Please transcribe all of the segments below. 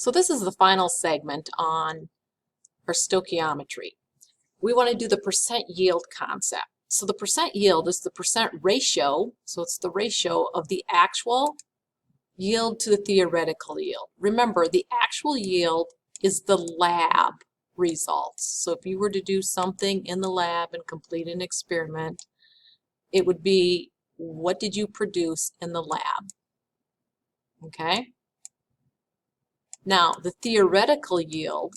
So this is the final segment on our stoichiometry. We want to do the percent yield concept. So the percent yield is the percent ratio, so it's the ratio of the actual yield to the theoretical yield. Remember, the actual yield is the lab results. So if you were to do something in the lab and complete an experiment, it would be what did you produce in the lab? Okay? Now, the theoretical yield,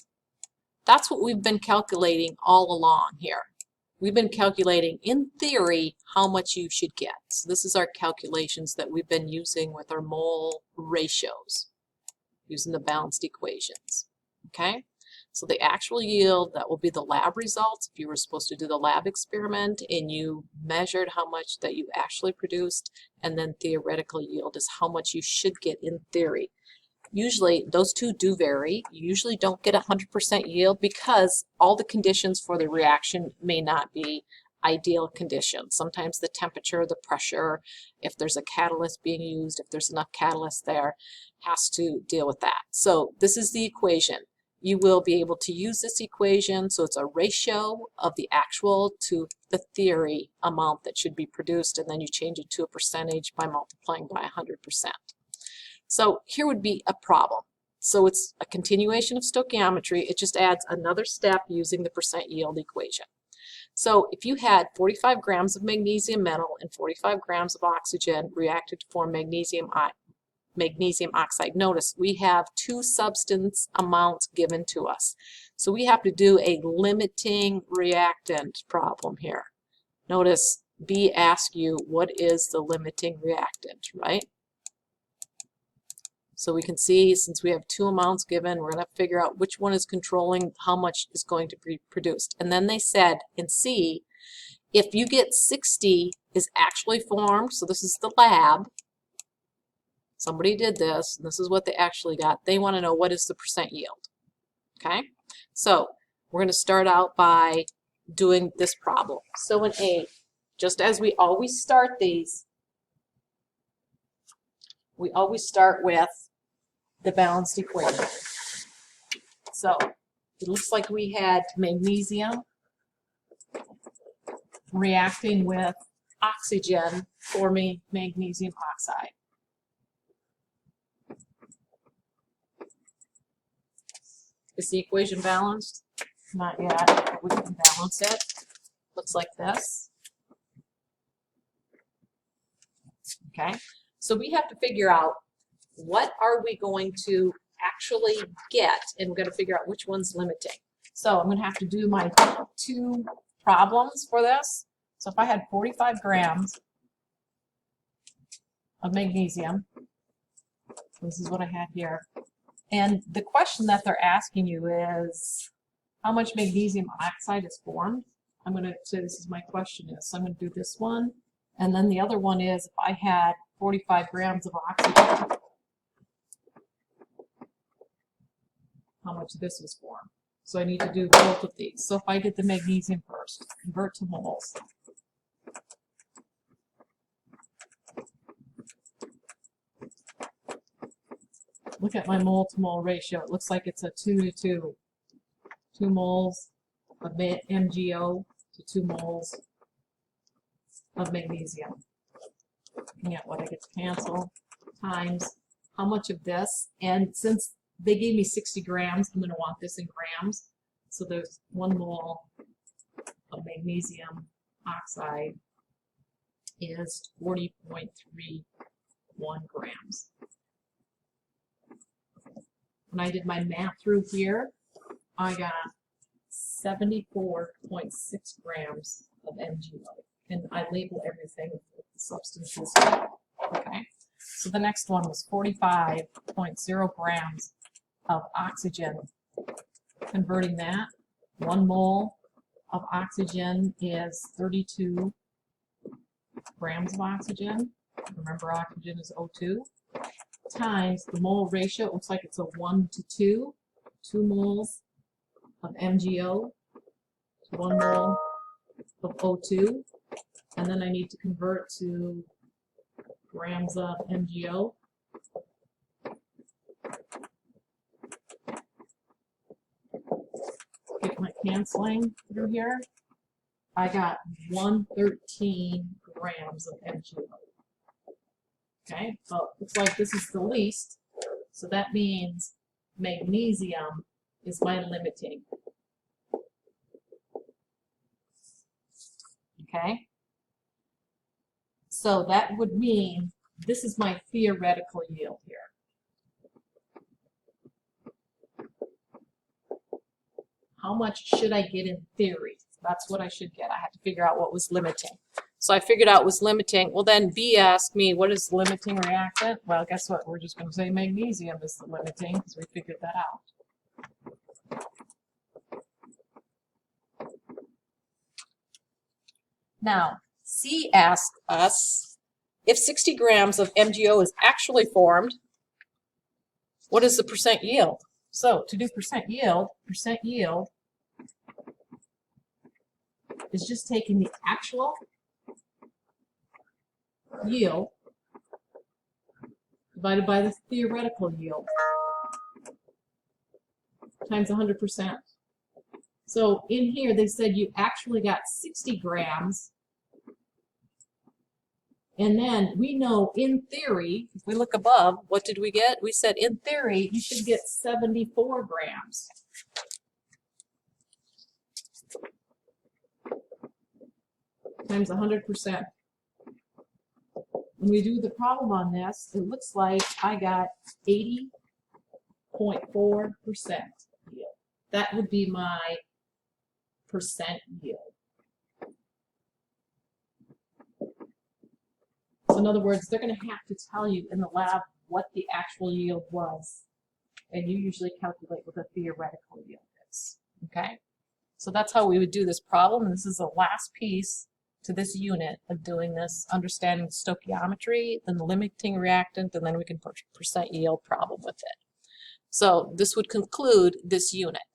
that's what we've been calculating all along here. We've been calculating, in theory, how much you should get. So this is our calculations that we've been using with our mole ratios, using the balanced equations. Okay? So the actual yield, that will be the lab results. If you were supposed to do the lab experiment and you measured how much that you actually produced, and then theoretical yield is how much you should get in theory. Usually, those two do vary. You usually don't get 100% yield because all the conditions for the reaction may not be ideal conditions. Sometimes the temperature, the pressure, if there's a catalyst being used, if there's enough catalyst there, has to deal with that. So this is the equation. You will be able to use this equation, so it's a ratio of the actual to the theory amount that should be produced, and then you change it to a percentage by multiplying by 100%. So here would be a problem. So it's a continuation of stoichiometry. It just adds another step using the percent yield equation. So if you had 45 grams of magnesium metal and 45 grams of oxygen reacted to form magnesium oxide, notice we have two substance amounts given to us. So we have to do a limiting reactant problem here. Notice B asks you, what is the limiting reactant, right? So we can see, since we have two amounts given, we're going to figure out which one is controlling how much is going to be produced. And then they said in C, if you get 60 is actually formed, so this is the lab, somebody did this, and this is what they actually got. They want to know what is the percent yield. Okay? So we're going to start out by doing this problem. So in A, just as we always start these, we always start with the balanced equation. So it looks like we had magnesium reacting with oxygen forming magnesium oxide. Is the equation balanced? Not yet, but we can balance it. Looks like this. Okay, so we have to figure out what are we going to actually get, and we're going to figure out which one's limiting. So I'm going to have to do my two problems for this. So if I had 45 grams of magnesium, this is what I had here. And the question that they're asking you is, how much magnesium oxide is formed? I'm going to say this is my question is. So I'm going to do this one. And then the other one is, if I had 45 grams of oxygen, how much this was formed. So I need to do both of these. So if I did the magnesium first, convert to moles. Look at my mole to mole ratio. It looks like it's a 2 to 2. 2 moles of MgO to 2 moles of magnesium. Looking at what I get to cancel, times how much of this, and since they gave me 60 grams, I'm going to want this in grams. So there's 1 mole of magnesium oxide is 40.31 grams. When I did my math through here, I got 74.6 grams of MgO. And I label everything with the substances. Okay. So the next one was 45.0 grams of oxygen. Converting that, 1 mole of oxygen is 32 grams of oxygen. Remember, oxygen is O2. Times the mole ratio, it looks like it's a 1 to 2. 2 moles of MgO to 1 mole of O2. And then I need to convert to grams of MgO. look at my canceling through here. I got 113 grams of MgO. Okay, so it looks like this is the least, so that means magnesium is my limiting. Okay, so that would mean this is my theoretical yield here. How much should I get in theory? That's what I should get. I had to figure out what was limiting. So I figured out what was limiting. Well, then B asked me, what is the limiting reactant? Well, guess what? We're just going to say magnesium is the limiting because we figured that out. Now, C asked us, if 60 grams of MgO is actually formed, what is the percent yield? So to do percent yield is just taking the actual yield divided by the theoretical yield times 100%. So in here they said you actually got 60 grams, and then we know in theory, if we look above, what did we get? We said in theory you should get 74 grams. Times 100%. When we do the problem on this, it looks like I got 80.4% yield. That would be my percent yield. So in other words, they're going to have to tell you in the lab what the actual yield was, and you usually calculate what the theoretical yield is. Okay? So that's how we would do this problem. This is the last piece to this unit of doing this, understanding stoichiometry, then the limiting reactant, and then we can put percent yield problem with it. So this would conclude this unit.